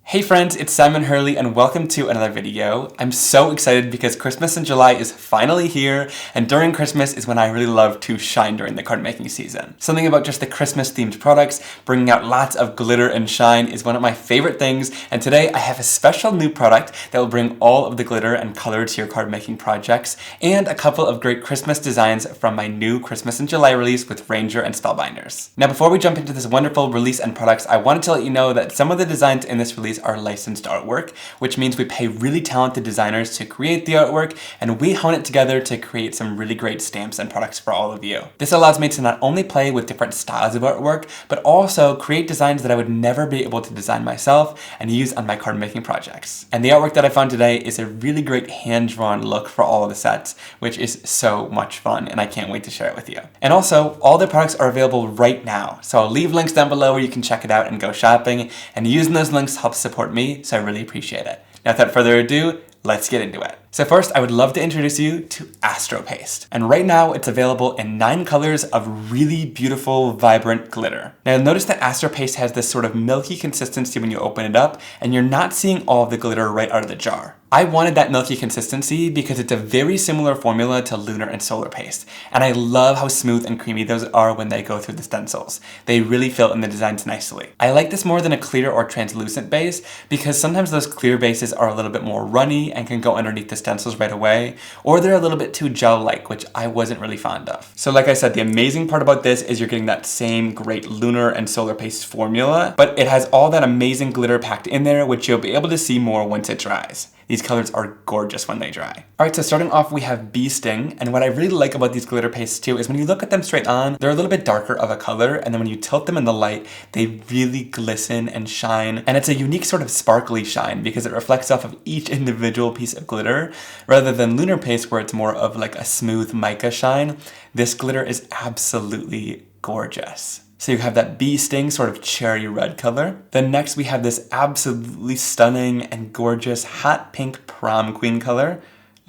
Hey friends, it's Simon Hurley and welcome to another video. I'm so excited because Christmas in July is finally here, and during Christmas is when I really love to shine during the card making season. Something about just the Christmas themed products, bringing out lots of glitter and shine is one of my favorite things, and today I have a special new product that will bring all of the glitter and color to your card making projects, and a couple of great Christmas designs from my new Christmas in July release with Ranger and Spellbinders. Now before we jump into this wonderful release and products, I wanted to let you know that some of the designs in this release are licensed artwork, which means we pay really talented designers to create the artwork, and we hone it together to create some really great stamps and products for all of you. This allows me to not only play with different styles of artwork, but also create designs that I would never be able to design myself and use on my card making projects. And the artwork that I found today is a really great hand-drawn look for all of the sets, which is so much fun, and I can't wait to share it with you. And also, all the products are available right now, so I'll leave links down below where you can check it out and go shopping, and using those links helps support me, so I really appreciate it. Now without further ado, let's get into it. So first, I would love to introduce you to Astro Paste. And right now, it's available in 9 colors of really beautiful, vibrant glitter. Now you'll notice that Astro Paste has this sort of milky consistency when you open it up, and you're not seeing all of the glitter right out of the jar. I wanted that milky consistency because it's a very similar formula to Lunar and Solar Paste, and I love how smooth and creamy those are when they go through the stencils. They really fill in the designs nicely. I like this more than a clear or translucent base because sometimes those clear bases are a little bit more runny and can go underneath the stencils right away, or they're a little bit too gel-like, which I wasn't really fond of. So like I said, the amazing part about this is you're getting that same great Lunar and Solar Paste formula, but it has all that amazing glitter packed in there, which you'll be able to see more once it dries. These colors are gorgeous when they dry. Alright, so starting off we have Bee Sting, and what I really like about these glitter pastes too is when you look at them straight on, they're a little bit darker of a color, and then when you tilt them in the light, they really glisten and shine, and it's a unique sort of sparkly shine because it reflects off of each individual piece of glitter, rather than Lunar Paste where it's more of like a smooth mica shine. This glitter is absolutely gorgeous. So you have that Bee Sting sort of cherry red color. Then next we have this absolutely stunning and gorgeous hot pink prom queen color.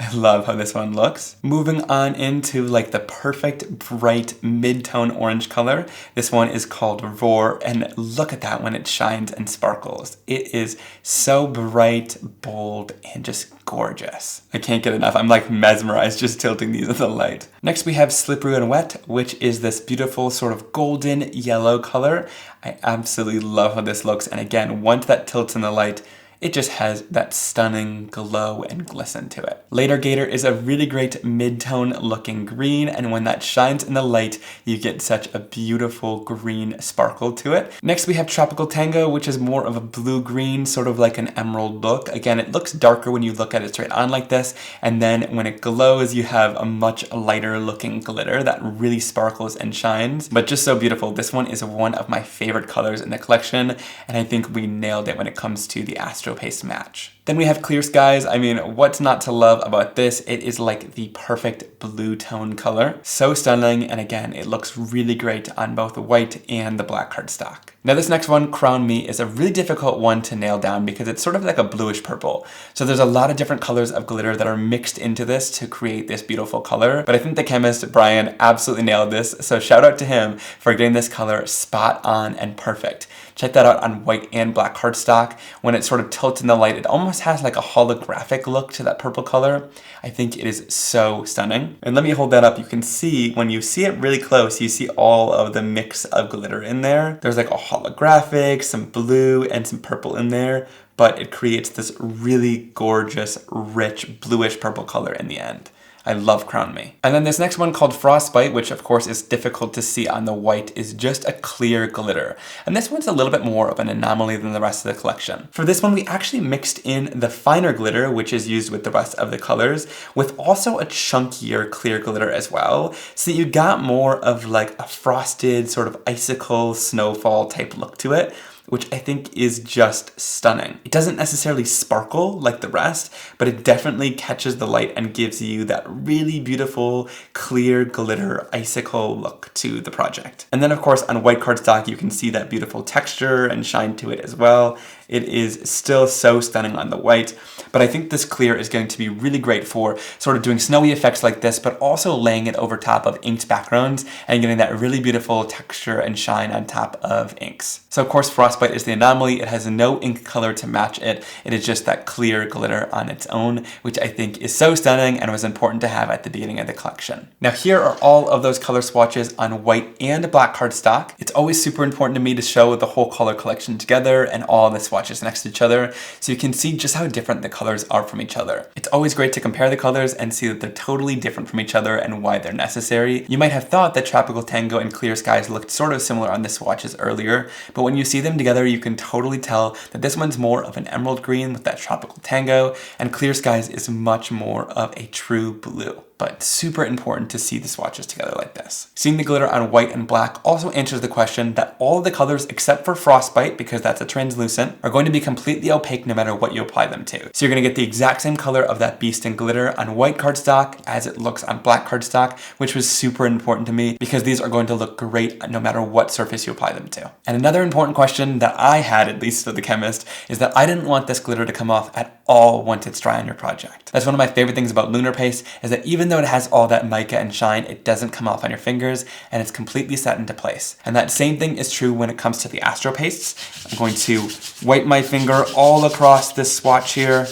I love how this one looks. Moving on into like the perfect bright mid-tone orange color. This one is called Roar, and look at that when it shines and sparkles. It is so bright, bold, and just gorgeous. I can't get enough. I'm like mesmerized just tilting these in the light. Next we have Slippery and Wet, which is this beautiful sort of golden yellow color. I absolutely love how this looks, and again, once that tilts in the light, it just has that stunning glow and glisten to it. Later Gator is a really great mid-tone looking green, and when that shines in the light, you get such a beautiful green sparkle to it. Next we have Tropical Tango, which is more of a blue-green, sort of like an emerald look. Again, it looks darker when you look at it straight on like this, and then when it glows, you have a much lighter looking glitter that really sparkles and shines, but just so beautiful. This one is one of my favorite colors in the collection, and I think we nailed it when it comes to the Astro Paste match. Then we have Clear Skies. I mean, what's not to love about this? It is like the perfect blue tone color. So stunning, and again, it looks really great on both the white and the black cardstock. Now this next one, Crown Me, is a really difficult one to nail down because it's sort of like a bluish purple. So there's a lot of different colors of glitter that are mixed into this to create this beautiful color. But I think the chemist, Brian, absolutely nailed this. So shout out to him for getting this color spot on and perfect. Check that out on white and black cardstock. When it sort of tilts in the light, it almost has like a holographic look to that purple color. I think it is so stunning. And let me hold that up. You can see, when you see it really close, you see all of the mix of glitter in there. There's like a holographic, some blue, and some purple in there, but it creates this really gorgeous, rich, bluish purple color in the end. I love Crown Me. And then this next one called Frostbite, which of course is difficult to see on the white, is just a clear glitter. And this one's a little bit more of an anomaly than the rest of the collection. For this one, we actually mixed in the finer glitter, which is used with the rest of the colors, with also a chunkier clear glitter as well. So you got more of like a frosted sort of icicle snowfall type look to it, which I think is just stunning. It doesn't necessarily sparkle like the rest, but it definitely catches the light and gives you that really beautiful, clear glitter icicle look to the project. And then of course on white cardstock, you can see that beautiful texture and shine to it as well. it is still so stunning on the white. But I think this clear is going to be really great for sort of doing snowy effects like this, but also laying it over top of inked backgrounds and getting that really beautiful texture and shine on top of inks. So of course, Frostbite is the anomaly. It has no ink color to match it. It is just that clear glitter on its own, which I think is so stunning and was important to have at the beginning of the collection. Now here are all of those color swatches on white and black cardstock. It's always super important to me to show the whole color collection together and all the swatches next to each other so you can see just how different the colors are from each other. It's always great to compare the colors and see that they're totally different from each other and why they're necessary. You might have thought that Tropical Tango and Clear Skies looked sort of similar on the swatches earlier, but when you see them together you can totally tell that this one's more of an emerald green with that Tropical Tango, and Clear Skies is much more of a true blue. But super important to see the swatches together like this. Seeing the glitter on white and black also answers the question that all of the colors except for Frostbite, because that's a translucent, are going to be completely opaque no matter what you apply them to. So you're going to get the exact same color of that beast and glitter on white cardstock as it looks on black cardstock, which was super important to me because these are going to look great no matter what surface you apply them to. And another important question that I had, at least for the chemist, is that I didn't want this glitter to come off at all once it's dry on your project. That's one of my favorite things about Lunar Paste, is that even though it has all that mica and shine, it doesn't come off on your fingers and it's completely set into place. And that same thing is true when it comes to the Astro Pastes. I'm going to wipe my finger all across this swatch here,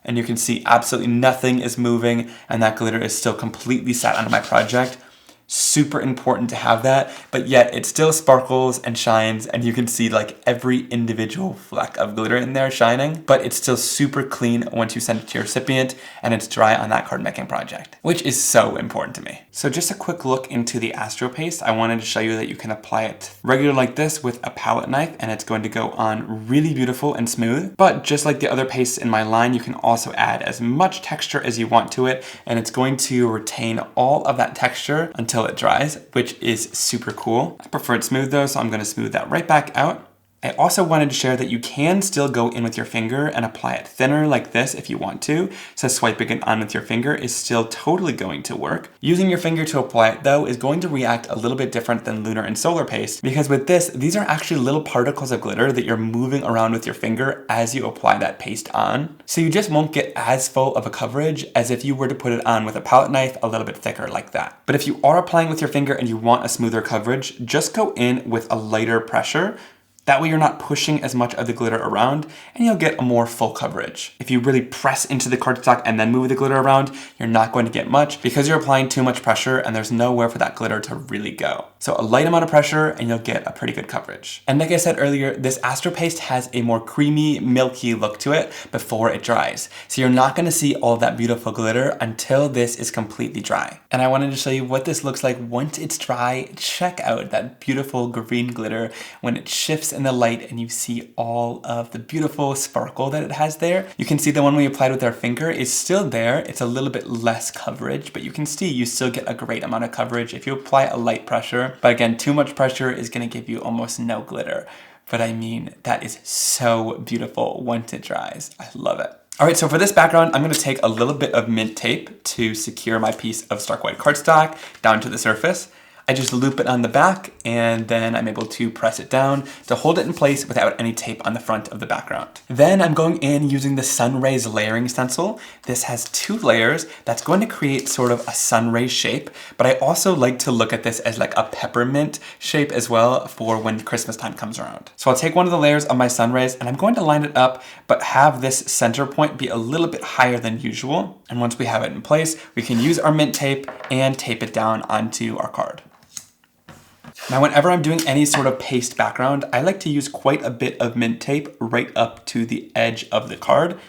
and you can see absolutely nothing is moving and that glitter is still completely set onto my project. Super important to have that, but yet it still sparkles and shines and you can see like every individual fleck of glitter in there shining, but it's still super clean once you send it to your recipient and it's dry on that card making project, which is so important to me. So just a quick look into the Astro Paste. I wanted to show you that you can apply it regular like this with a palette knife and it's going to go on really beautiful and smooth. But just like the other pastes in my line, you can also add as much texture as you want to it and it's going to retain all of that texture until it dries, which is super cool. I prefer it smooth though, so I'm going to smooth that right back out. I also wanted to share that you can still go in with your finger and apply it thinner like this if you want to, so swiping it on with your finger is still totally going to work. Using your finger to apply it though is going to react a little bit different than Lunar and Solar Paste, because with this, these are actually little particles of glitter that you're moving around with your finger as you apply that paste on. So you just won't get as full of a coverage as if you were to put it on with a palette knife a little bit thicker like that. But if you are applying with your finger and you want a smoother coverage, just go in with a lighter pressure. That way you're not pushing as much of the glitter around and you'll get a more full coverage. If you really press into the cardstock and then move the glitter around, you're not going to get much because you're applying too much pressure and there's nowhere for that glitter to really go. So a light amount of pressure and you'll get a pretty good coverage. And like I said earlier, this Astro Paste has a more creamy, milky look to it before it dries. So you're not going to see all that beautiful glitter until this is completely dry. And I wanted to show you what this looks like once it's dry. Check out that beautiful green glitter when it shifts in the light and you see all of the beautiful sparkle that it has there. You can see the one we applied with our finger is still there. It's a little bit less coverage, but you can see you still get a great amount of coverage if you apply a light pressure. But again, too much pressure is going to give you almost no glitter. But I mean, that is so beautiful once it dries. I love it. All right, so for this background, I'm going to take a little bit of mint tape to secure my piece of stark white cardstock down to the surface. I just loop it on the back and then I'm able to press it down to hold it in place without any tape on the front of the background. Then I'm going in using the Sunrays layering stencil. This has 2 layers that's going to create sort of a sunray shape, but I also like to look at this as like a peppermint shape as well for when Christmas time comes around. So I'll take one of the layers of my Sunrays and I'm going to line it up, but have this center point be a little bit higher than usual. And once we have it in place, we can use our mint tape and tape it down onto our card. Now, whenever I'm doing any sort of paste background, I like to use quite a bit of mint tape right up to the edge of the card.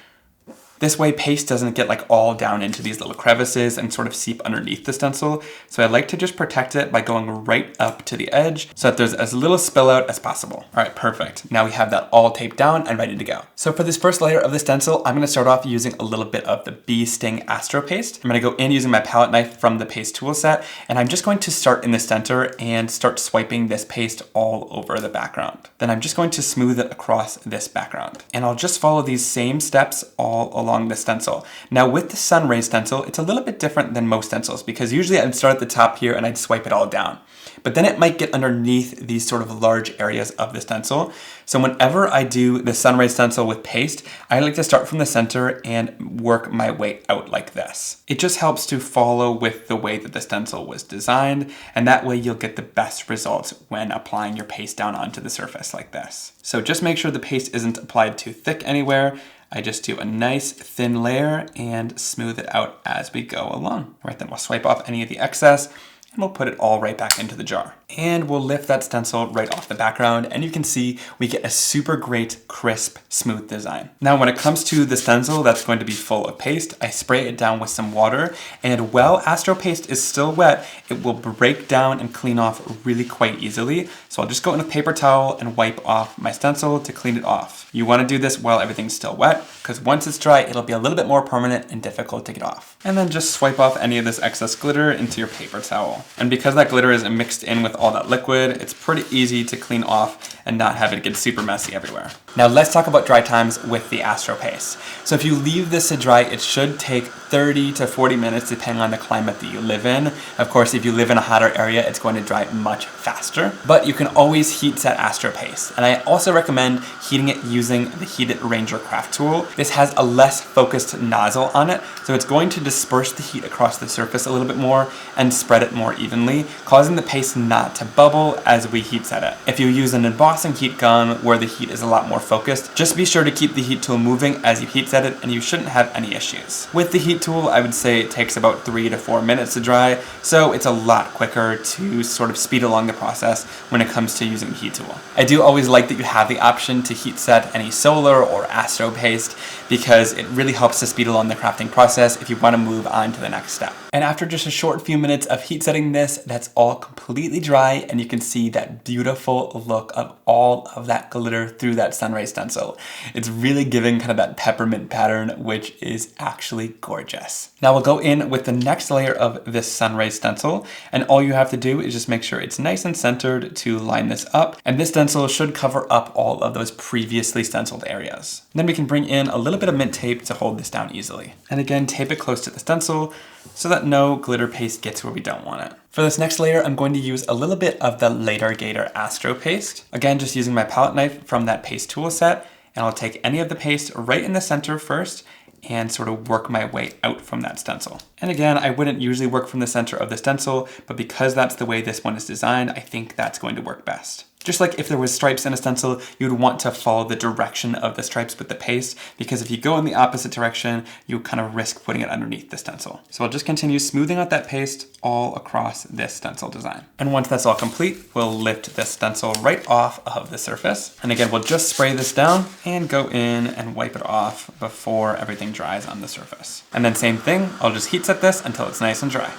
This way paste doesn't get like all down into these little crevices and sort of seep underneath the stencil. So I like to just protect it by going right up to the edge so that there's as little spill out as possible. All right, perfect. Now we have that all taped down and ready to go. So for this first layer of the stencil, I'm gonna start off using a little bit of the Bee Sting Astro Paste. I'm gonna go in using my palette knife from the paste tool set, and I'm just going to start in the center and start swiping this paste all over the background. Then I'm just going to smooth it across this background. And I'll just follow these same steps all along the stencil. Now with the Sunray stencil, it's a little bit different than most stencils because usually I'd start at the top here and I'd swipe it all down. But then it might get underneath these sort of large areas of the stencil. So whenever I do the Sunray stencil with paste, I like to start from the center and work my way out like this. It just helps to follow with the way that the stencil was designed, and that way you'll get the best results when applying your paste down onto the surface like this. So just make sure the paste isn't applied too thick anywhere. I just do a nice thin layer and smooth it out as we go along. All right, then we'll swipe off any of the excess and we'll put it all right back into the jar. And we'll lift that stencil right off the background, and you can see we get a super great, crisp, smooth design. Now, when it comes to the stencil that's going to be full of paste, I spray it down with some water, and while Astro Paste is still wet, it will break down and clean off really quite easily. So I'll just go in a paper towel and wipe off my stencil to clean it off. You want to do this while everything's still wet, because once it's dry, it'll be a little bit more permanent and difficult to get off. And then just swipe off any of this excess glitter into your paper towel. And because that glitter is mixed in with all that liquid, it's pretty easy to clean off and not have it get super messy everywhere. Now let's talk about dry times with the Astro Paste. So if you leave this to dry, it should take 30 to 40 minutes depending on the climate that you live in. Of course, if you live in a hotter area, it's going to dry much faster, but you can always heat set Astro Paste. And I also recommend heating it using the heated Ranger craft tool. This has a less focused nozzle on it, so it's going to disperse the heat across the surface a little bit more and spread it more evenly, causing the paste not to bubble as we heat set it. If you use an embossing heat gun where the heat is a lot more focused, just be sure to keep the heat tool moving as you heat set it and you shouldn't have any issues. With the heat tool, I would say it takes about 3 to 4 minutes to dry, so it's a lot quicker to sort of speed along the process when it comes to using the heat tool. I do always like that you have the option to heat set any solar or Astro Paste because it really helps to speed along the crafting process if you want to move on to the next step. And after just a short few minutes of heat setting this, that's all completely dry, and you can see that beautiful look of all of that glitter through that Sunray stencil. It's really giving kind of that peppermint pattern, which is actually gorgeous. Now we'll go in with the next layer of this Sunray stencil, and all you have to do is just make sure it's nice and centered to line this up, and this stencil should cover up all of those previously stenciled areas. Then we can bring in a little bit of mint tape to hold this down easily. And again, tape it close to the stencil so that no glitter paste gets where we don't want it. For this next layer, I'm going to use a little bit of the Later Gator Astro Paste. Again, just using my palette knife from that paste tool set, and I'll take any of the paste right in the center first and sort of work my way out from that stencil. And again, I wouldn't usually work from the center of the stencil, but because that's the way this one is designed, I think that's going to work best. Just like if there was stripes in a stencil, you would want to follow the direction of the stripes with the paste, because if you go in the opposite direction, you kind of risk putting it underneath the stencil. So I'll just continue smoothing out that paste all across this stencil design. And once that's all complete, we'll lift this stencil right off of the surface. And again, we'll just spray this down and go in and wipe it off before everything dries on the surface. And then same thing, I'll just heat set this until it's nice and dry.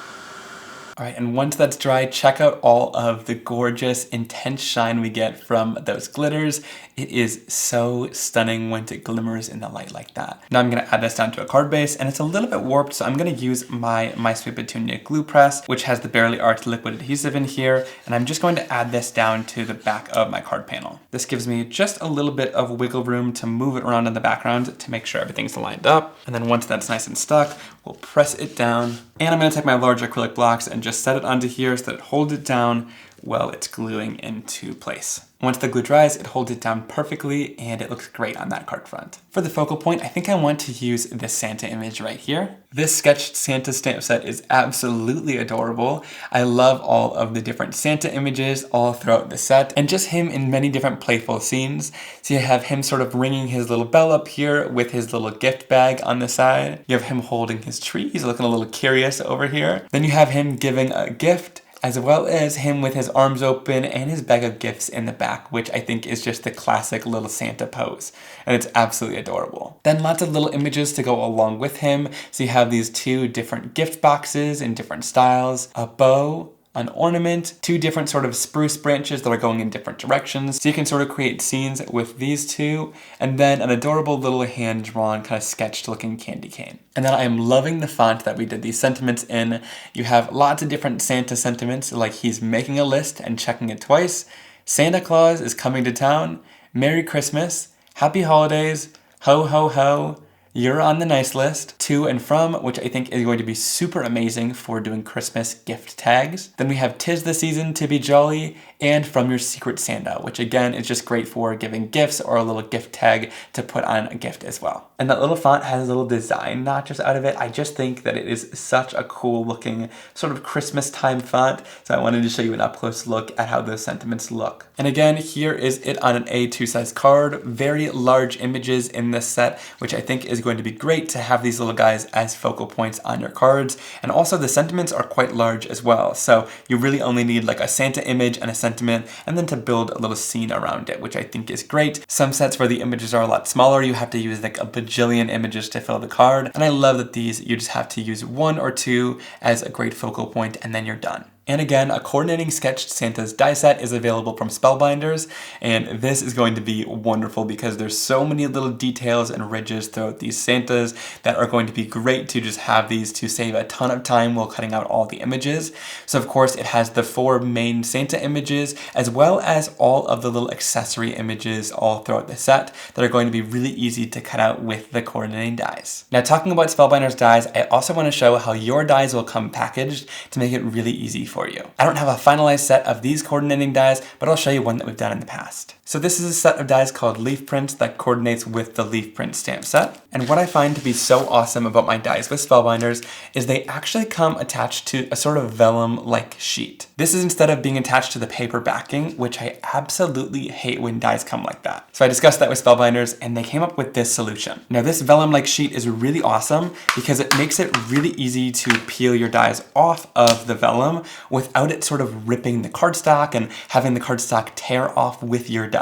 All right, and once that's dry, check out all of the gorgeous, intense shine we get from those glitters. It is so stunning when it glimmers in the light like that. Now I'm gonna add this down to a card base, and it's a little bit warped, so I'm gonna use my Sweet Petunia glue press, which has the Barely Art liquid adhesive in here, and I'm just going to add this down to the back of my card panel. This gives me just a little bit of wiggle room to move it around in the background to make sure everything's lined up. And then once that's nice and stuck, we'll press it down. And I'm gonna take my large acrylic blocks and just set it onto here so that it holds it down while it's gluing into place. Once the glue dries, it holds it down perfectly and it looks great on that card front. For the focal point, I think I want to use this Santa image right here. This sketched Santa stamp set is absolutely adorable. I love all of the different Santa images all throughout the set, and just him in many different playful scenes. So you have him sort of ringing his little bell up here with his little gift bag on the side. You have him holding his tree. He's looking a little curious over here. Then you have him giving a gift, as well as him with his arms open and his bag of gifts in the back, which I think is just the classic little Santa pose. And it's absolutely adorable. Then lots of little images to go along with him. So you have these 2 different gift boxes in different styles, a bow, an ornament, 2 different sort of spruce branches that are going in different directions. So you can sort of create scenes with these 2, and then an adorable little hand-drawn kind of sketched looking candy cane. And then I am loving the font that we did these sentiments in. You have lots of different Santa sentiments, like he's making a list and checking it twice, Santa Claus is coming to town, Merry Christmas, Happy Holidays, Ho Ho Ho, You're on the nice list, to and from, which I think is going to be super amazing for doing Christmas gift tags. Then we have 'Tis the Season to be Jolly, and from your Secret Santa, which again is just great for giving gifts or a little gift tag to put on a gift as well. And that little font has a little design notches out of it. I just think that it is such a cool looking sort of Christmas time font. So I wanted to show you an up close look at how those sentiments look. And again, here is it on an A2 size card. Very large images in this set, which I think is going to be great to have these little guys as focal points on your cards. And also the sentiments are quite large as well. So you really only need like a Santa image and a sentiment, and then to build a little scene around it, which I think is great. Some sets where the images are a lot smaller, you have to use like a bajillion images to fill the card. And I love that these, you just have to use one or two as a great focal point and then you're done. And again, a coordinating sketched Santa's die set is available from Spellbinders, and this is going to be wonderful because there's so many little details and ridges throughout these Santas that are going to be great to just have these to save a ton of time while cutting out all the images. So of course it has the 4 main Santa images as well as all of the little accessory images all throughout the set that are going to be really easy to cut out with the coordinating dies. Now talking about Spellbinders dies, I also want to show how your dies will come packaged to make it really easy for you. I don't have a finalized set of these coordinating dies, but I'll show you one that we've done in the past. So this is a set of dies called Leaf Print that coordinates with the Leaf Print stamp set. And what I find to be so awesome about my dies with Spellbinders is they actually come attached to a sort of vellum-like sheet. This is instead of being attached to the paper backing, which I absolutely hate when dies come like that. So I discussed that with Spellbinders and they came up with this solution. Now this vellum-like sheet is really awesome because it makes it really easy to peel your dies off of the vellum without it sort of ripping the cardstock and having the cardstock tear off with your die.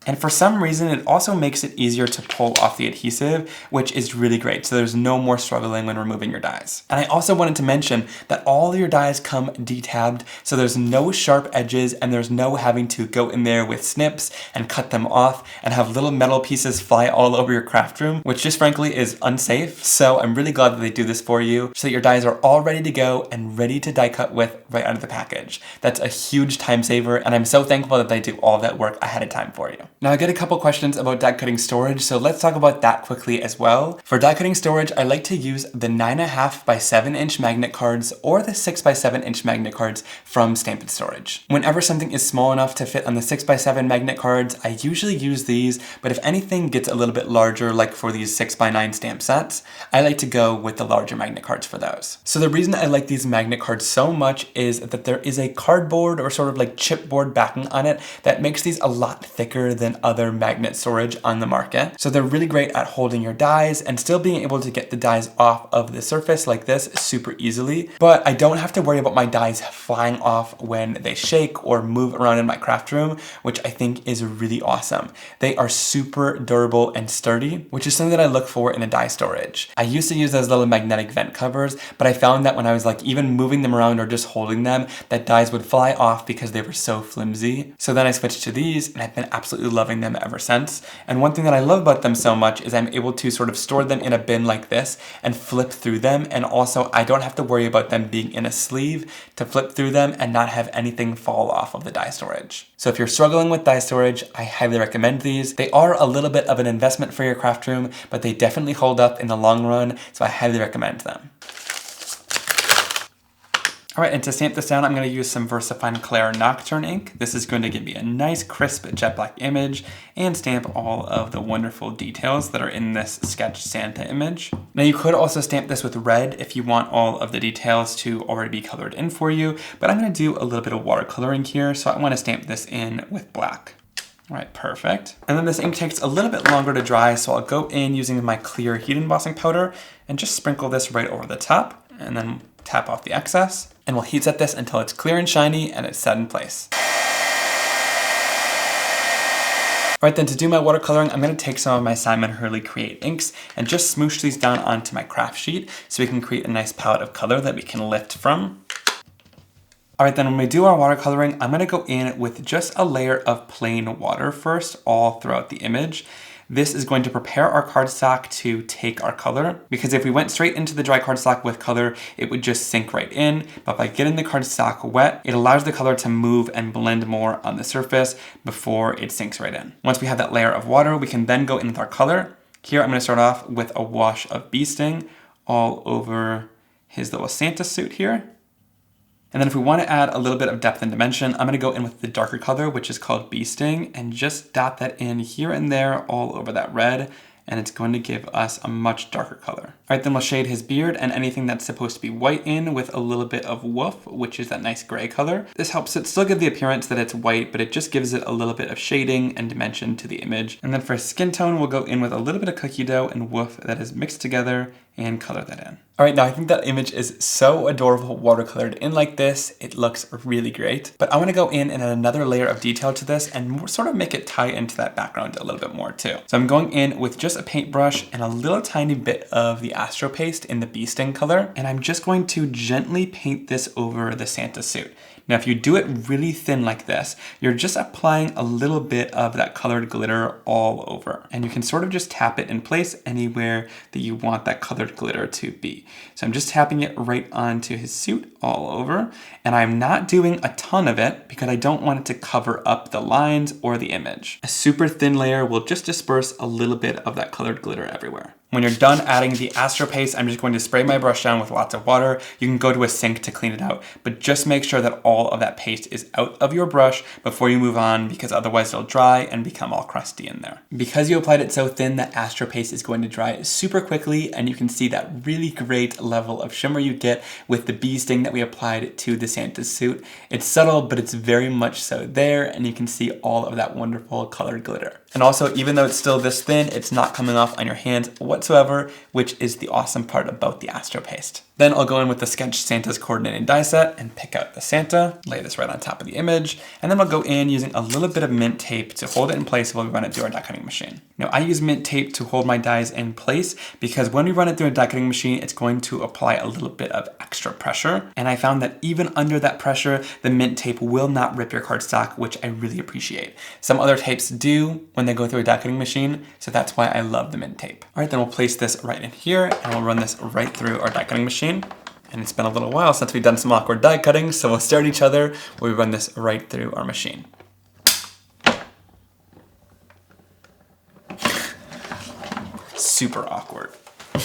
And for some reason, it also makes it easier to pull off the adhesive, which is really great. So there's no more struggling when removing your dies. And I also wanted to mention that all your dies come detabbed, so there's no sharp edges and there's no having to go in there with snips and cut them off and have little metal pieces fly all over your craft room, which just frankly is unsafe. So I'm really glad that they do this for you so that your dies are all ready to go and ready to die cut with right out of the package. That's a huge time saver, and I'm so thankful that they do all that work ahead of time for you. Now I get a couple questions about die cutting storage, so let's talk about that quickly as well. For die cutting storage, I like to use the 9.5 by 7 inch magnet cards or the 6 by 7 inch magnet cards from Stampin' Storage. Whenever something is small enough to fit on the 6 by 7 magnet cards, I usually use these, but if anything gets a little bit larger, like for these 6 by 9 stamp sets, I like to go with the larger magnet cards for those. So the reason I like these magnet cards so much is that there is a cardboard or sort of like chipboard backing on it that makes these a lot thicker than other magnet storage on the market. So they're really great at holding your dies and still being able to get the dies off of the surface like this super easily. But I don't have to worry about my dies flying off when they shake or move around in my craft room, which I think is really awesome. They are super durable and sturdy, which is something that I look for in a die storage. I used to use those little magnetic vent covers, but I found that when I was like even moving them around or just holding them, that dies would fly off because they were so flimsy. So then I switched to these and I've been absolutely loving them ever since. And one thing that I love about them so much is I'm able to sort of store them in a bin like this and flip through them. And also I don't have to worry about them being in a sleeve to flip through them and not have anything fall off of the die storage. So if you're struggling with die storage, I highly recommend these. They are a little bit of an investment for your craft room, but they definitely hold up in the long run. So I highly recommend them. All right, and to stamp this down, I'm going to use some VersaFine Clair Nocturne ink. This is going to give me a nice crisp jet black image and stamp all of the wonderful details that are in this sketched Santa image. Now you could also stamp this with red if you want all of the details to already be colored in for you, but I'm going to do a little bit of watercoloring here, so I want to stamp this in with black. All right, perfect. And then this ink takes a little bit longer to dry, so I'll go in using my clear heat embossing powder and just sprinkle this right over the top and then tap off the excess. And we'll heat set this until it's clear and shiny and it's set in place. All right, then to do my watercoloring, I'm going to take some of my Simon Hurley Create inks and just smoosh these down onto my craft sheet so we can create a nice palette of color that we can lift from. All right, then when we do our watercoloring, I'm going to go in with just a layer of plain water first all throughout the image. This is going to prepare our cardstock to take our color, because if we went straight into the dry cardstock with color, it would just sink right in. But by getting the cardstock wet, it allows the color to move and blend more on the surface before it sinks right in. Once we have that layer of water, we can then go in with our color. Here I'm going to start off with a wash of bee sting all over his little Santa suit here. And then if we want to add a little bit of depth and dimension, I'm going to go in with the darker color, which is called Bee Sting, and just dot that in here and there all over that red. And it's going to give us a much darker color. All right, then we'll shade his beard and anything that's supposed to be white in with a little bit of woof, which is that nice gray color. This helps it still give the appearance that it's white, but it just gives it a little bit of shading and dimension to the image. And then for skin tone, we'll go in with a little bit of cookie dough and woof that is mixed together and color that in. All right, now I think that image is so adorable watercolored in like this. It looks really great, but I want to go in and add another layer of detail to this and sort of make it tie into that background a little bit more too. So I'm going in with just a paintbrush and a little tiny bit of the Astro Paste in the Bee Sting color, and I'm just going to gently paint this over the Santa suit. Now, if you do it really thin like this, you're just applying a little bit of that colored glitter all over. And you can sort of just tap it in place anywhere that you want that colored glitter to be. So I'm just tapping it right onto his suit all over. And I'm not doing a ton of it because I don't want it to cover up the lines or the image. A super thin layer will just disperse a little bit of that colored glitter everywhere. When you're done adding the Astro Paste, I'm just going to spray my brush down with lots of water. You can go to a sink to clean it out, but just make sure that all of that paste is out of your brush before you move on, because otherwise it'll dry and become all crusty in there. Because you applied it so thin, that Astro Paste is going to dry super quickly, and you can see that really great level of shimmer you get with the Bee Sting that we applied to the Santa suit. It's subtle, but it's very much so there, and you can see all of that wonderful colored glitter. And also, even though it's still this thin, it's not coming off on your hands whatsoever, which is the awesome part about the Astro Paste. Then I'll go in with the Sketch Santa's coordinating die set and pick out the Santa, lay this right on top of the image, and then we'll go in using a little bit of mint tape to hold it in place while we run it through our die cutting machine. Now, I use mint tape to hold my dies in place because when we run it through a die cutting machine, it's going to apply a little bit of extra pressure. And I found that even under that pressure, the mint tape will not rip your cardstock, which I really appreciate. Some other tapes do when they go through a die cutting machine, so that's why I love the mint tape. All right, then we'll place this right in here and we'll run this right through our die cutting machine. And it's been a little while since we've done some awkward die cutting, so we'll stare at each other while we run this right through our machine. Super awkward.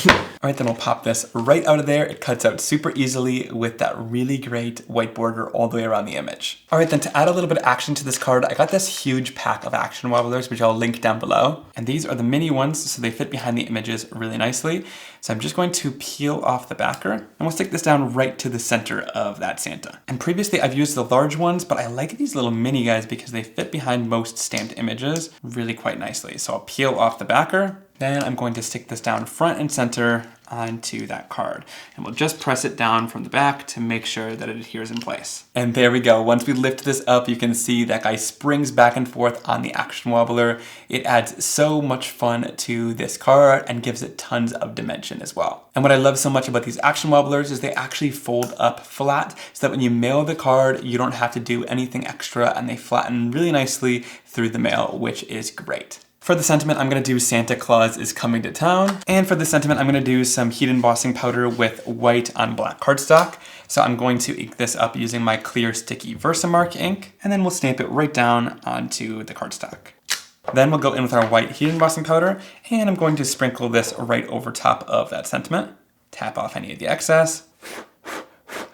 All right, then we'll pop this right out of there. It cuts out super easily with that really great white border all the way around the image. All right, then to add a little bit of action to this card, I got this huge pack of action wobblers, which I'll link down below. And these are the mini ones, so they fit behind the images really nicely. So I'm just going to peel off the backer, and we'll stick this down right to the center of that Santa. And previously I've used the large ones, but I like these little mini guys because they fit behind most stamped images really quite nicely. So I'll peel off the backer. Then I'm going to stick this down front and center onto that card. And we'll just press it down from the back to make sure that it adheres in place. And there we go. Once we lift this up, you can see that guy springs back and forth on the action wobbler. It adds so much fun to this card and gives it tons of dimension as well. And what I love so much about these action wobblers is they actually fold up flat so that when you mail the card, you don't have to do anything extra, and they flatten really nicely through the mail, which is great. For the sentiment, I'm going to do Santa Claus is coming to town. And for the sentiment, I'm going to do some heat embossing powder with white on black cardstock. So I'm going to ink this up using my clear sticky Versamark ink, and then we'll stamp it right down onto the cardstock. Then we'll go in with our white heat embossing powder, and I'm going to sprinkle this right over top of that sentiment. Tap off any of the excess.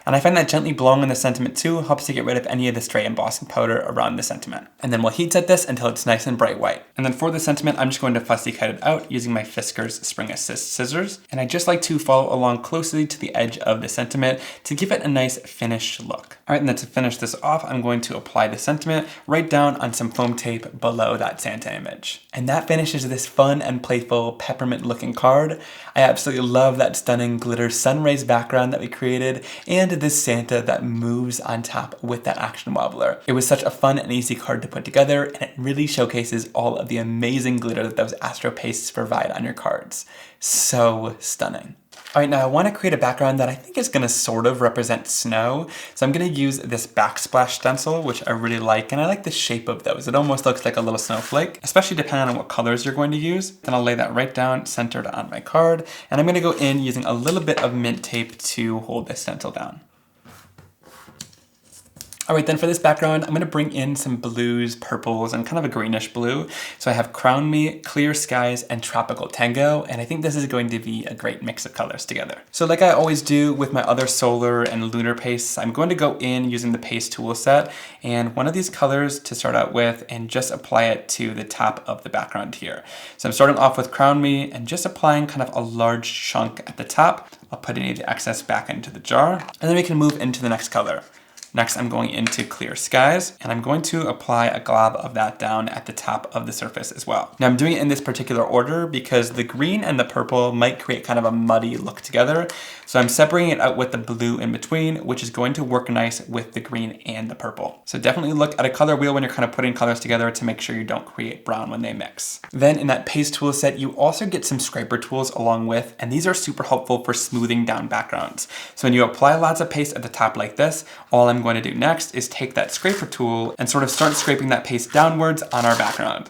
And I find that gently blowing on the sentiment too helps to get rid of any of the stray embossing powder around the sentiment. And then we'll heat set this until it's nice and bright white. And then for the sentiment, I'm just going to fussy cut it out using my Fiskars Spring Assist scissors. And I just like to follow along closely to the edge of the sentiment to give it a nice finished look. All right, and then to finish this off, I'm going to apply the sentiment right down on some foam tape below that Santa image. And that finishes this fun and playful peppermint looking card. I absolutely love that stunning glitter Sunrays background that we created, and this Santa that moves on top with that action wobbler. It was such a fun and easy card to put together, and it really showcases all of the amazing glitter that those Astro Pastes provide on your cards. So stunning. All right, now I want to create a background that I think is going to sort of represent snow. So I'm going to use this Backsplash stencil, which I really like, and I like the shape of those. It almost looks like a little snowflake, especially depending on what colors you're going to use. Then I'll lay that right down centered on my card, and I'm going to go in using a little bit of mint tape to hold this stencil down. All right, then for this background, I'm gonna bring in some blues, purples, and kind of a greenish blue. So I have Crown Me, Clear Skies, and Tropical Tango, and I think this is going to be a great mix of colors together. So like I always do with my other solar and lunar pastes, I'm going to go in using the paste tool set and one of these colors to start out with and just apply it to the top of the background here. So I'm starting off with Crown Me and just applying kind of a large chunk at the top. I'll put any of the excess back into the jar, and then we can move into the next color. Next, I'm going into Clear Skies, and I'm going to apply a glob of that down at the top of the surface as well. Now I'm doing it in this particular order because the green and the purple might create kind of a muddy look together. So I'm separating it out with the blue in between, which is going to work nice with the green and the purple. So definitely look at a color wheel when you're kind of putting colors together to make sure you don't create brown when they mix. Then in that paste tool set, you also get some scraper tools along with, and these are super helpful for smoothing down backgrounds. So when you apply lots of paste at the top like this, all I'm going to do next is take that scraper tool and sort of start scraping that paste downwards on our background.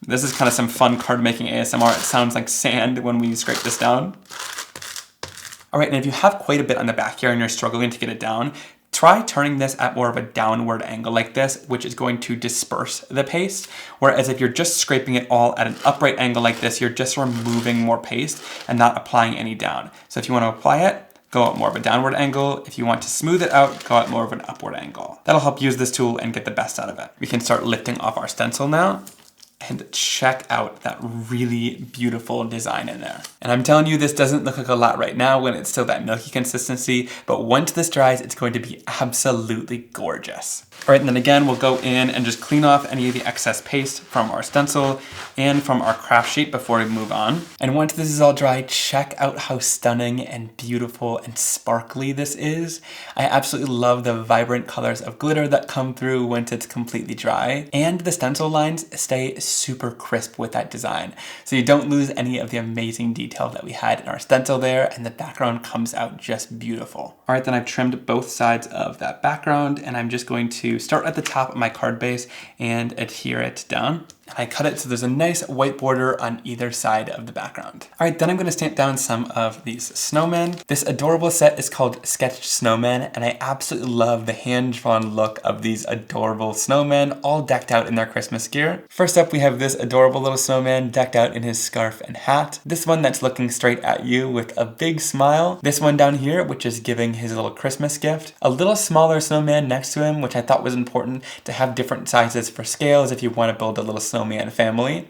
This is kind of some fun card making ASMR. It sounds like sand when we scrape this down. All right, and if you have quite a bit on the back here and you're struggling to get it down, try turning this at more of a downward angle like this, which is going to disperse the paste. Whereas if you're just scraping it all at an upright angle like this, you're just removing more paste and not applying any down. So if you want to apply it, go at more of a downward angle. If you want to smooth it out, go at more of an upward angle. That'll help use this tool and get the best out of it. We can start lifting off our stencil now. And check out that really beautiful design in there. And I'm telling you, this doesn't look like a lot right now when it's still that milky consistency, but once this dries, it's going to be absolutely gorgeous. All right, and then again, we'll go in and just clean off any of the excess paste from our stencil and from our craft sheet before we move on. And once this is all dry, check out how stunning and beautiful and sparkly this is. I absolutely love the vibrant colors of glitter that come through once it's completely dry. And the stencil lines stay super crisp with that design. So you don't lose any of the amazing detail that we had in our stencil there, and the background comes out just beautiful. All right, then I've trimmed both sides of that background, and I'm just going to start at the top of my card base and adhere it down. I cut it so there's a nice white border on either side of the background. All right, then I'm gonna stamp down some of these snowmen. This adorable set is called Sketched Snowmen, and I absolutely love the hand-drawn look of these adorable snowmen, all decked out in their Christmas gear. First up, we have this adorable little snowman decked out in his scarf and hat. This one that's looking straight at you with a big smile. This one down here, which is giving his little Christmas gift. A little smaller snowman next to him, which I thought was important to have different sizes for scales if you want to build a little snowman family.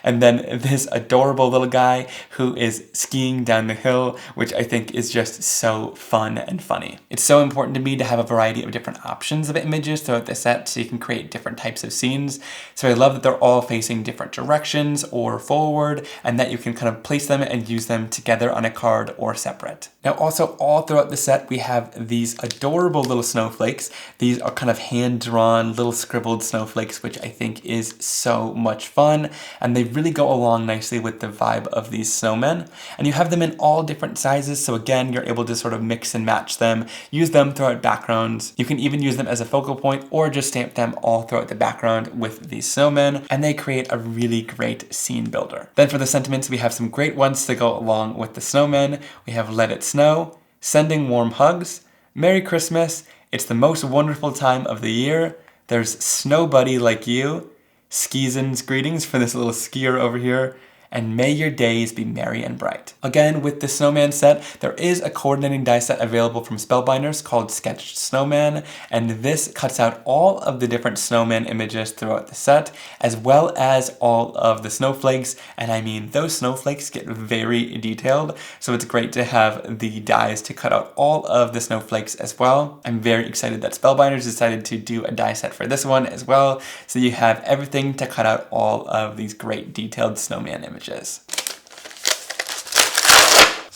And then this adorable little guy who is skiing down the hill, which I think is just so fun and funny. It's so important to me to have a variety of different options of images throughout the set so you can create different types of scenes. So I love that they're all facing different directions or forward, and that you can kind of place them and use them together on a card or separate. Now also all throughout the set we have these adorable little snowflakes. These are kind of hand-drawn little scribbled snowflakes, which I think is so much fun, and they really go along nicely with the vibe of these snowmen. And you have them in all different sizes, so again, you're able to sort of mix and match them, use them throughout backgrounds. You can even use them as a focal point or just stamp them all throughout the background with these snowmen, and they create a really great scene builder. Then for the sentiments, we have some great ones to go along with the snowmen. We have Let It Snow, Sending Warm Hugs, Merry Christmas, It's the Most Wonderful Time of the Year, There's Snow Buddy Like You, Skeezin's greetings for this little skier over here, and May Your Days Be Merry and Bright. Again, with the snowman set, there is a coordinating die set available from Spellbinders called Sketched Snowman, and this cuts out all of the different snowman images throughout the set, as well as all of the snowflakes, and I mean, those snowflakes get very detailed, so it's great to have the dies to cut out all of the snowflakes as well. I'm very excited that Spellbinders decided to do a die set for this one as well, so you have everything to cut out all of these great detailed snowman images. So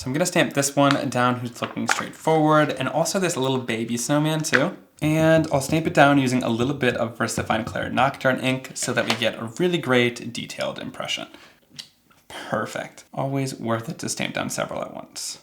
I'm gonna stamp this one down who's looking straight forward, and also this little baby snowman too. And I'll stamp it down using a little bit of VersaFine Clear Nocturne ink so that we get a really great detailed impression. Perfect. Always worth it to stamp down several at once.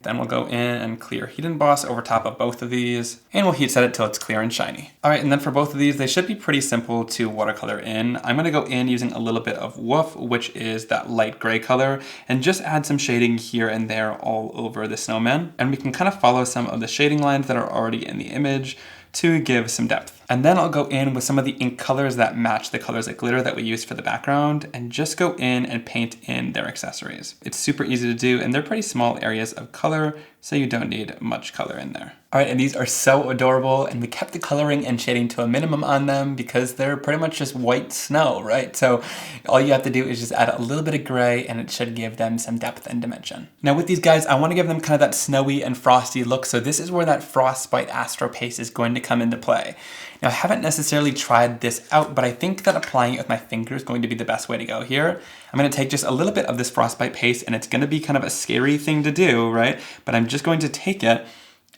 Then we'll go in and clear Heat Emboss over top of both of these, and we'll heat set it till it's clear and shiny. All right, and then for both of these, they should be pretty simple to watercolor in. I'm gonna go in using a little bit of Woof, which is that light gray color, and just add some shading here and there all over the snowman. And we can kind of follow some of the shading lines that are already in the image. to give some depth. And then I'll go in with some of the ink colors that match the colors of glitter that we used for the background and just go in and paint in their accessories. It's super easy to do and they're pretty small areas of color, so you don't need much color in there. All right, and these are so adorable, and we kept the coloring and shading to a minimum on them because they're pretty much just white snow, right? So all you have to do is just add a little bit of gray and it should give them some depth and dimension. Now with these guys, I want to give them kind of that snowy and frosty look, so this is where that Frostbite Astro Paste is going to come into play. Now I haven't necessarily tried this out, but I think that applying it with my finger is going to be the best way to go here. I'm going to take just a little bit of this Frostbite paste, and it's going to be kind of a scary thing to do, right? But I'm just going to take it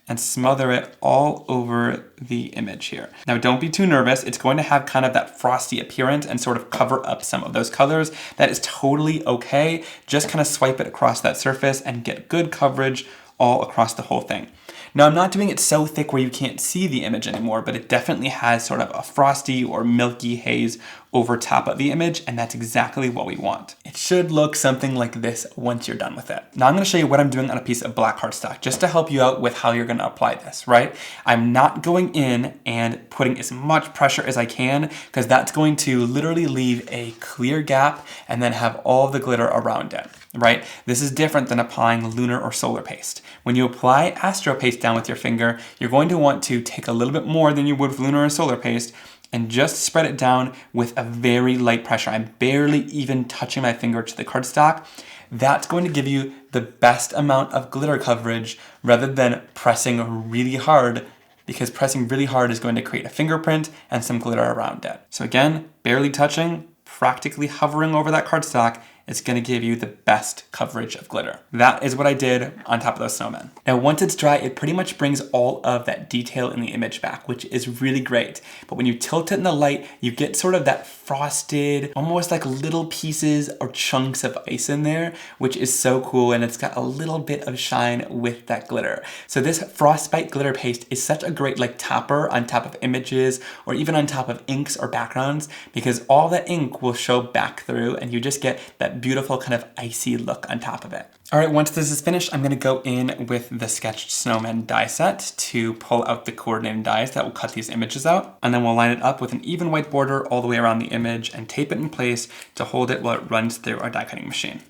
and smother it all over the image here. Now don't be too nervous, it's going to have kind of that frosty appearance and sort of cover up some of those colors. That is totally okay. Just kind of swipe it across that surface and get good coverage all across the whole thing. Now I'm not doing it so thick where you can't see the image anymore, but it definitely has sort of a frosty or milky haze over top of the image, and that's exactly what we want. It should look something like this once you're done with it. Now I'm going to show you what I'm doing on a piece of black cardstock just to help you out with how you're going to apply this, right? I'm not going in and putting as much pressure as I can because that's going to literally leave a clear gap and then have all the glitter around it, right? This is different than applying Lunar or Solar Paste. When you apply Astro Paste down with your finger, you're going to want to take a little bit more than you would with Lunar or Solar Paste and just spread it down with a very light pressure. I'm barely even touching my finger to the cardstock. That's going to give you the best amount of glitter coverage rather than pressing really hard, because pressing really hard is going to create a fingerprint and some glitter around it. So again, barely touching, practically hovering over that cardstock, it's going to give you the best coverage of glitter. That is what I did on top of those snowmen. Now once it's dry, it pretty much brings all of that detail in the image back, which is really great. But when you tilt it in the light, you get sort of that frosted, almost like little pieces or chunks of ice in there, which is so cool, and it's got a little bit of shine with that glitter. So this Frostbite glitter paste is such a great like topper on top of images or even on top of inks or backgrounds, because all that ink will show back through and you just get that beautiful kind of icy look on top of it. All right, once this is finished, I'm gonna go in with the sketched snowman die set to pull out the coordinating dies that will cut these images out. And then we'll line it up with an even white border all the way around the image and tape it in place to hold it while it runs through our die cutting machine.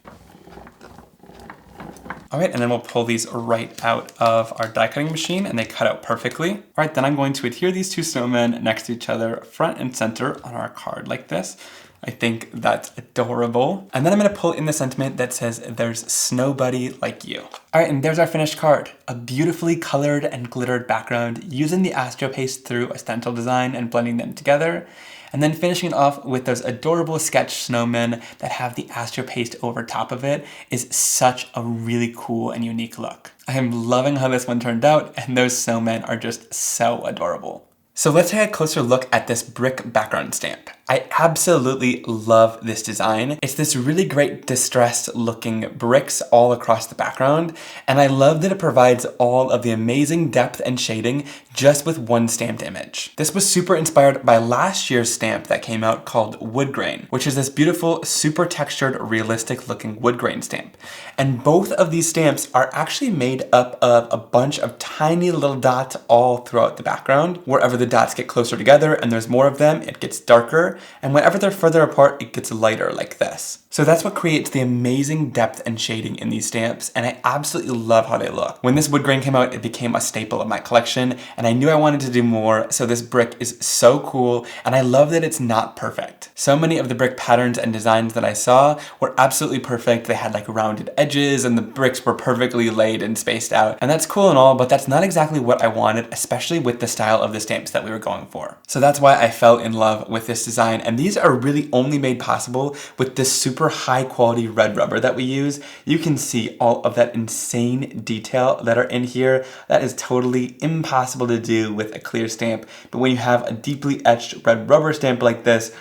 All right, and then we'll pull these right out of our die cutting machine and they cut out perfectly. All right, then I'm going to adhere these two snowmen next to each other, front and center on our card like this. I think that's adorable. And then I'm gonna pull in the sentiment that says, "There's snowbody like you." All right, and there's our finished card. A beautifully colored and glittered background using the Astro Paste through a stencil design and blending them together. And then finishing it off with those adorable sketch snowmen that have the Astro Paste over top of it is such a really cool and unique look. I am loving how this one turned out, and those snowmen are just so adorable. So let's take a closer look at this brick background stamp. I absolutely love this design. It's this really great distressed looking bricks all across the background, and I love that it provides all of the amazing depth and shading just with one stamped image. This was super inspired by last year's stamp that came out called Woodgrain, which is this beautiful, super textured, realistic looking wood grain stamp. And both of these stamps are actually made up of a bunch of tiny little dots all throughout the background. Wherever the dots get closer together and there's more of them, it gets darker, and whenever they're further apart, it gets lighter like this. So that's what creates the amazing depth and shading in these stamps, and I absolutely love how they look. When this wood grain came out, it became a staple of my collection, and I knew I wanted to do more, so this brick is so cool, and I love that it's not perfect. So many of the brick patterns and designs that I saw were absolutely perfect. They had like rounded edges, and the bricks were perfectly laid and spaced out, and that's cool and all, but that's not exactly what I wanted, especially with the style of the stamps that we were going for. So that's why I fell in love with this design, and these are really only made possible with this super high quality red rubber that we use. You can see all of that insane detail that are in here. That is totally impossible to do with a clear stamp, but when you have a deeply etched red rubber stamp like this,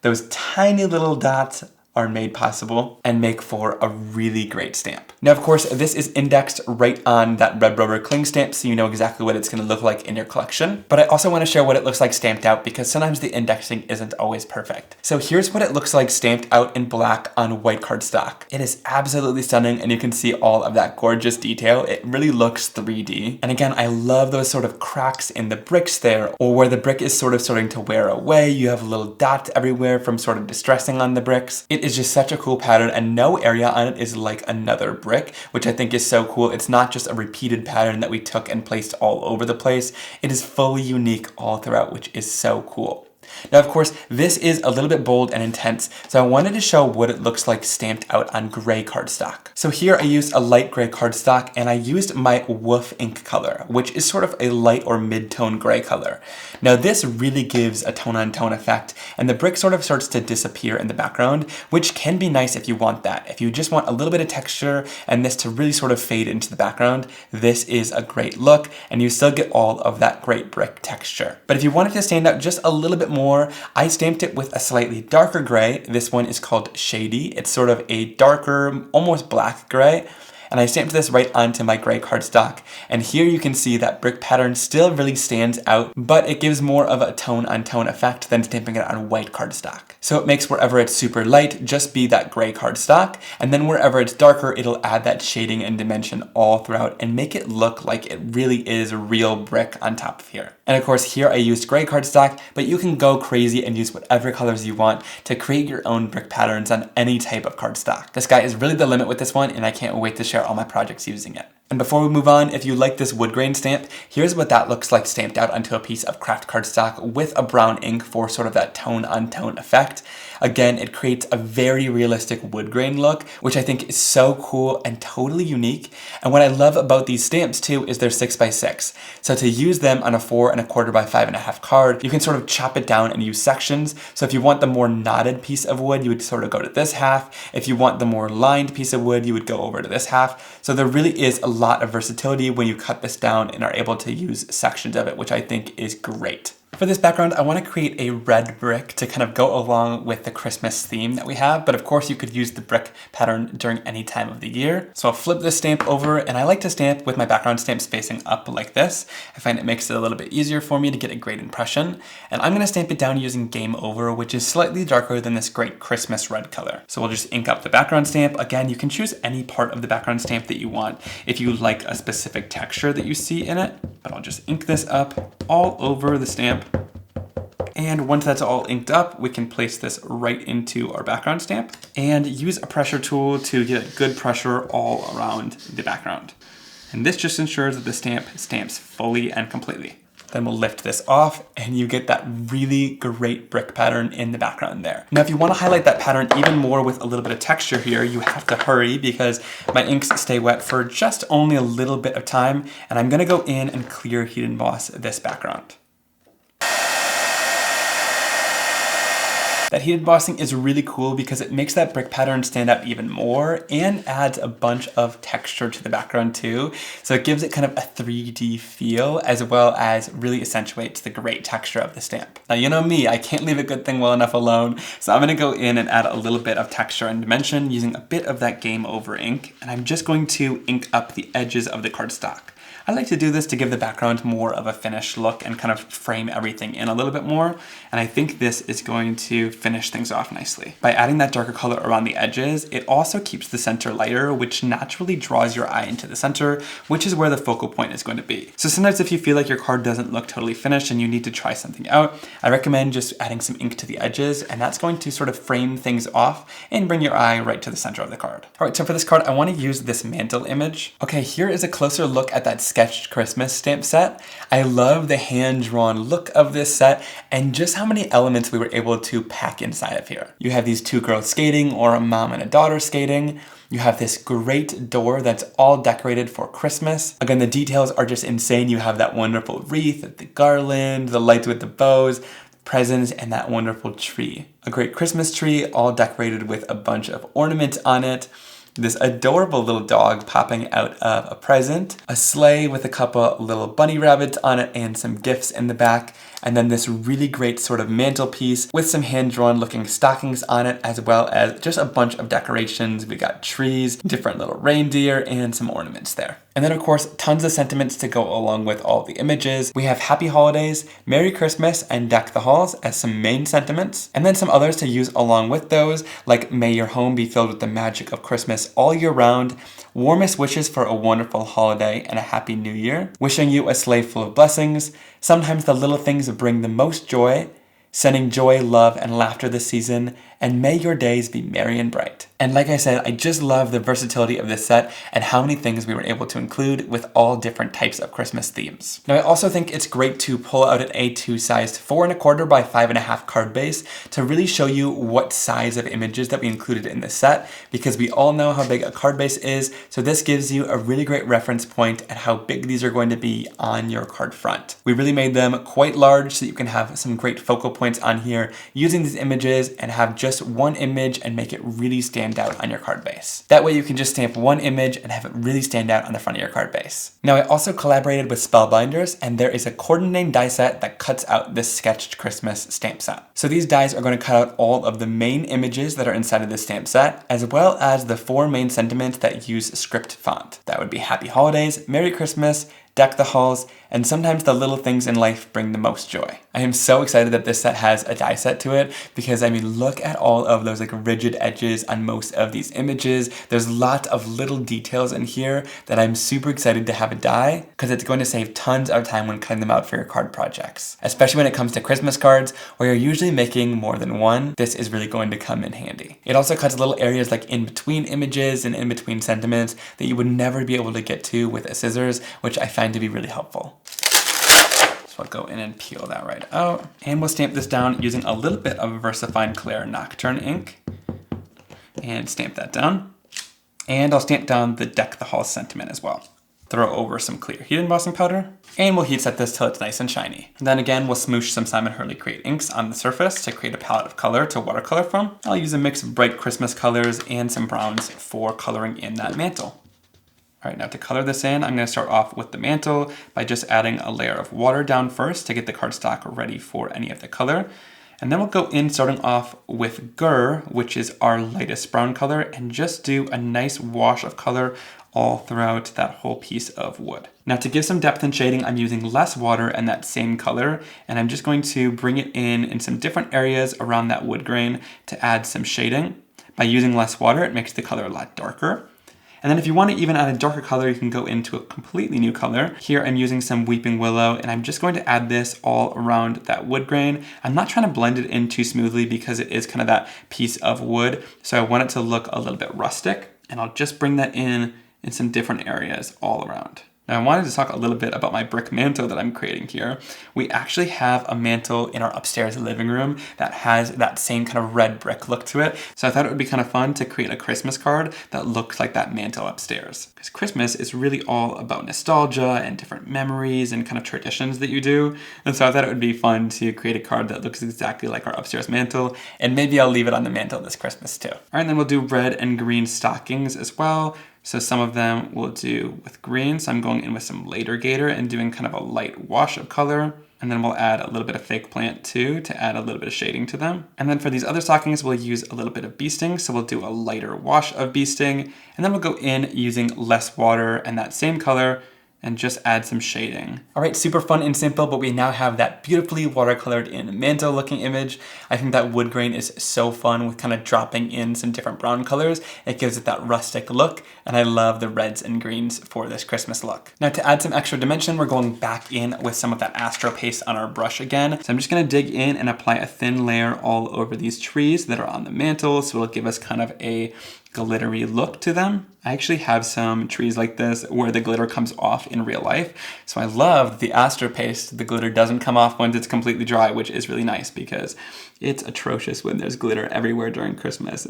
those tiny little dots are made possible and make for a really great stamp. Now, of course, this is indexed right on that red rubber cling stamp, so you know exactly what it's going to look like in your collection. But I also want to show what it looks like stamped out because sometimes the indexing isn't always perfect. So here's what it looks like stamped out in black on white cardstock. It is absolutely stunning, and you can see all of that gorgeous detail. It really looks 3D. And again, I love those sort of cracks in the bricks there, or where the brick is sort of starting to wear away. You have little dots everywhere from sort of distressing on the bricks. It is just such a cool pattern, and no area on it is like another brick, which I think is so cool. It's not just a repeated pattern that we took and placed all over the place. It is fully unique all throughout, which is so cool. Now, of course, this is a little bit bold and intense, so I wanted to show what it looks like stamped out on gray cardstock. So here I used a light gray cardstock, and I used my Woof ink color, which is sort of a light or mid-tone gray color. Now, this really gives a tone-on-tone effect, and the brick sort of starts to disappear in the background, which can be nice if you want that. If you just want a little bit of texture and this to really sort of fade into the background, this is a great look, and you still get all of that great brick texture. But if you want it to stand out just a little bit more, I stamped it with a slightly darker gray. This one is called Shady. It's sort of a darker, almost black gray. And I stamped this right onto my gray cardstock. And here you can see that brick pattern still really stands out, but it gives more of a tone-on-tone effect than stamping it on white cardstock. So it makes wherever it's super light, just be that gray cardstock, and then wherever it's darker, it'll add that shading and dimension all throughout and make it look like it really is real brick on top of here. And of course, here I used gray cardstock, but you can go crazy and use whatever colors you want to create your own brick patterns on any type of cardstock. The sky is really the limit with this one, and I can't wait to share all my projects using it. And before we move on, if you like this wood grain stamp, here's what that looks like stamped out onto a piece of craft cardstock with a brown ink for sort of that tone-on-tone effect. Again, it creates a very realistic wood grain look, which I think is so cool and totally unique. And what I love about these stamps too is they're 6x6. So to use them on a 4 1/4 by 5.5 card, you can sort of chop it down and use sections. So if you want the more knotted piece of wood, you would sort of go to this half. If you want the more lined piece of wood, you would go over to this half. So there really is a lot of versatility when you cut this down and are able to use sections of it, which I think is great. For this background, I want to create a red brick to kind of go along with the Christmas theme that we have, but of course you could use the brick pattern during any time of the year. So I'll flip this stamp over, and I like to stamp with my background stamps facing up like this. I find it makes it a little bit easier for me to get a great impression. And I'm going to stamp it down using Game Over, which is slightly darker than this great Christmas red color. So we'll just ink up the background stamp. Again, you can choose any part of the background stamp that you want if you like a specific texture that you see in it, but I'll just ink this up all over the stamp. And once that's all inked up, we can place this right into our background stamp and use a pressure tool to get good pressure all around the background. And this just ensures that the stamp stamps fully and completely. Then we'll lift this off and you get that really great brick pattern in the background there. Now, if you want to highlight that pattern even more with a little bit of texture here, you have to hurry because my inks stay wet for just only a little bit of time. And I'm going to go in and clear heat emboss this background. That heat embossing is really cool because it makes that brick pattern stand out even more and adds a bunch of texture to the background too. So it gives it kind of a 3D feel as well as really accentuates the great texture of the stamp. Now, you know me, I can't leave a good thing well enough alone. So I'm gonna go in and add a little bit of texture and dimension using a bit of that Game Over ink. And I'm just going to ink up the edges of the cardstock. I like to do this to give the background more of a finished look and kind of frame everything in a little bit more. And I think this is going to finish things off nicely. By adding that darker color around the edges, it also keeps the center lighter, which naturally draws your eye into the center, which is where the focal point is going to be. So sometimes if you feel like your card doesn't look totally finished and you need to try something out, I recommend just adding some ink to the edges, and that's going to sort of frame things off and bring your eye right to the center of the card. All right, so for this card, I want to use this Mantle image. Okay, here is a closer look at that sketched Christmas stamp set. I love the hand-drawn look of this set and just how many elements we were able to pack inside of here. You have these two girls skating or a mom and a daughter skating. You have this great door that's all decorated for Christmas. Again, the details are just insane. You have that wonderful wreath, the garland, the lights with the bows, presents, and that wonderful tree. A great Christmas tree all decorated with a bunch of ornaments on it. This adorable little dog popping out of a present, a sleigh with a couple little bunny rabbits on it and some gifts in the back, and then this really great sort of mantelpiece with some hand-drawn looking stockings on it, as well as just a bunch of decorations. We got trees, different little reindeer, and some ornaments there. And then of course, tons of sentiments to go along with all the images. We have Happy Holidays, Merry Christmas, and Deck the Halls as some main sentiments, and then some others to use along with those, like May your home be filled with the magic of Christmas all year round, warmest wishes for a wonderful holiday and a happy new year, wishing you a sleigh full of blessings, sometimes the little things bring the most joy, sending joy, love, and laughter this season, and may your days be merry and bright. And like I said, I just love the versatility of this set and how many things we were able to include with all different types of Christmas themes. Now I also think it's great to pull out an A2 sized 4 1/4 by 5.5 card base to really show you what size of images that we included in this set, because we all know how big a card base is, so this gives you a really great reference point at how big these are going to be on your card front. We really made them quite large so you can have some great focal points on here using these images and have just one image and make it really stand out on your card base. That way you can just stamp one image and have it really stand out on the front of your card base. Now I also collaborated with Spellbinders, and there is a coordinating die set that cuts out this sketched Christmas stamp set. So these dies are going to cut out all of the main images that are inside of this stamp set, as well as the 4 main sentiments that use script font. That would be Happy Holidays, Merry Christmas, Deck the Halls, and sometimes the little things in life bring the most joy. I am so excited that this set has a die set to it, because I mean, look at all of those like rigid edges on most of these images. There's lots of little details in here that I'm super excited to have a die, because it's going to save tons of time when cutting them out for your card projects. Especially when it comes to Christmas cards, where you're usually making more than one, this is really going to come in handy. It also cuts little areas like in between images and in between sentiments that you would never be able to get to with a scissors, which I find to be really helpful. So I'll go in and peel that right out. And we'll stamp this down using a little bit of VersaFine Clair Nocturne ink. And stamp that down. And I'll stamp down the Deck the Halls sentiment as well. Throw over some clear heat embossing powder. And we'll heat set this till it's nice and shiny. And then again, we'll smoosh some Simon Hurley Create inks on the surface to create a palette of color to watercolor from. I'll use a mix of bright Christmas colors and some browns for coloring in that mantle. All right, now to color this in, I'm going to start off with the mantle by just adding a layer of water down first to get the cardstock ready for any of the color. And then we'll go in starting off with Gur, which is our lightest brown color, and just do a nice wash of color all throughout that whole piece of wood. Now to give some depth and shading, I'm using less water and that same color, and I'm just going to bring it in some different areas around that wood grain to add some shading. By using less water, it makes the color a lot darker. And then if you want to even add a darker color, you can go into a completely new color. Here I'm using some Weeping Willow, and I'm just going to add this all around that wood grain. I'm not trying to blend it in too smoothly because it is kind of that piece of wood, so I want it to look a little bit rustic, and I'll just bring that in some different areas all around. Now I wanted to talk a little bit about my brick mantle that I'm creating here. We actually have a mantle in our upstairs living room that has that same kind of red brick look to it. So I thought it would be kind of fun to create a Christmas card that looks like that mantle upstairs. Because Christmas is really all about nostalgia and different memories and kind of traditions that you do. And so I thought it would be fun to create a card that looks exactly like our upstairs mantle. And maybe I'll leave it on the mantle this Christmas too. All right, and then we'll do red and green stockings as well. So some of them we'll do with green. So I'm going in with some Later Gator and doing kind of a light wash of color. And then we'll add a little bit of fake plant too to add a little bit of shading to them. And then for these other stockings, we'll use a little bit of bee sting. So we'll do a lighter wash of bee sting. And then we'll go in using less water and that same color and just add some shading. All right, super fun and simple, but we now have that beautifully watercolored in mantle looking image. I think that wood grain is so fun with kind of dropping in some different brown colors. It gives it that rustic look, and I love the reds and greens for this Christmas look. Now to add some extra dimension, we're going back in with some of that Astro Paste on our brush again. So I'm just gonna dig in and apply a thin layer all over these trees that are on the mantle, so it'll give us kind of a glittery look to them. I actually have some trees like this where the glitter comes off in real life. So I love the Astro Paste. The glitter doesn't come off once it's completely dry, which is really nice because it's atrocious when there's glitter everywhere during Christmas.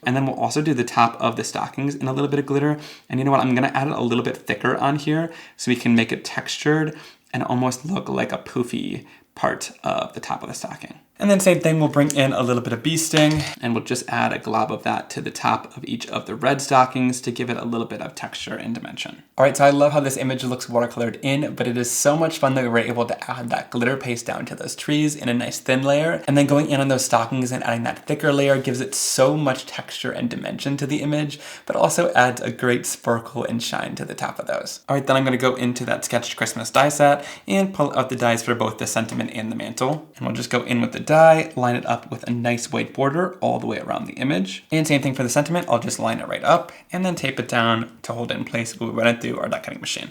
And then we'll also do the top of the stockings in a little bit of glitter. And you know what? I'm gonna add it a little bit thicker on here so we can make it textured and almost look like a poofy part of the top of the stocking. And then same thing, we'll bring in a little bit of bee sting and we'll just add a glob of that to the top of each of the red stockings to give it a little bit of texture and dimension. All right, so I love how this image looks watercolored in, but it is so much fun that we were able to add that glitter paste down to those trees in a nice thin layer. And then going in on those stockings and adding that thicker layer gives it so much texture and dimension to the image, but also adds a great sparkle and shine to the top of those. All right, then I'm gonna go into that sketched Christmas die set and pull out the dies for both the sentiment and the mantle. And we'll just go in with the die, line it up with a nice white border all the way around the image. And same thing for the sentiment, I'll just line it right up and then tape it down to hold it in place when we run it through our die cutting machine.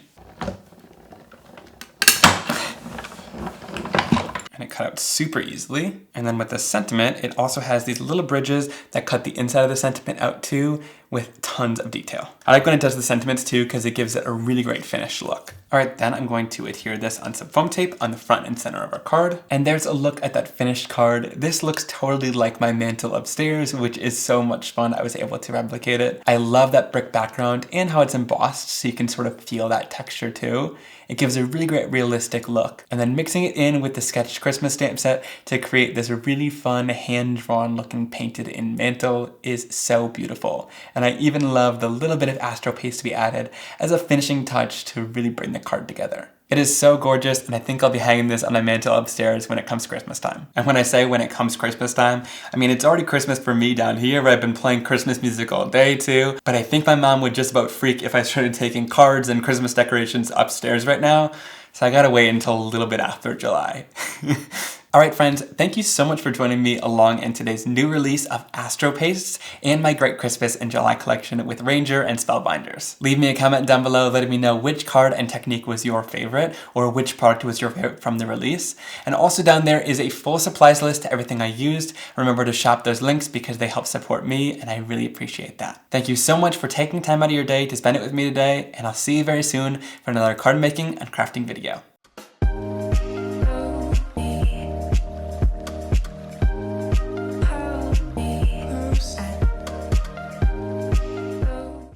And it cut out super easily. And then with the sentiment, it also has these little bridges that cut the inside of the sentiment out too, with tons of detail. I like when it does the sentiments too, because it gives it a really great finished look. All right, then I'm going to adhere this on some foam tape on the front and center of our card. And there's a look at that finished card. This looks totally like my mantle upstairs, which is so much fun. I was able to replicate it. I love that brick background and how it's embossed, so you can sort of feel that texture too. It gives a really great realistic look. And then mixing it in with the sketched Christmas stamp set to create this really fun hand-drawn looking painted in mantle is so beautiful. And I even love the little bit of Astro Paste to be added as a finishing touch to really bring the card together. It is so gorgeous, and I think I'll be hanging this on my mantle upstairs when it comes Christmas time. And when I say when it comes Christmas time, I mean it's already Christmas for me down here, where I've been playing Christmas music all day too, but I think my mom would just about freak if I started taking cards and Christmas decorations upstairs right now, so I gotta wait until a little bit after July. All right, friends, thank you so much for joining me along in today's new release of Astro Pastes and my Great Christmas in July collection with Ranger and Spellbinders. Leave me a comment down below letting me know which card and technique was your favorite or which product was your favorite from the release. And also down there is a full supplies list to everything I used. Remember to shop those links because they help support me and I really appreciate that. Thank you so much for taking time out of your day to spend it with me today, and I'll see you very soon for another card making and crafting video.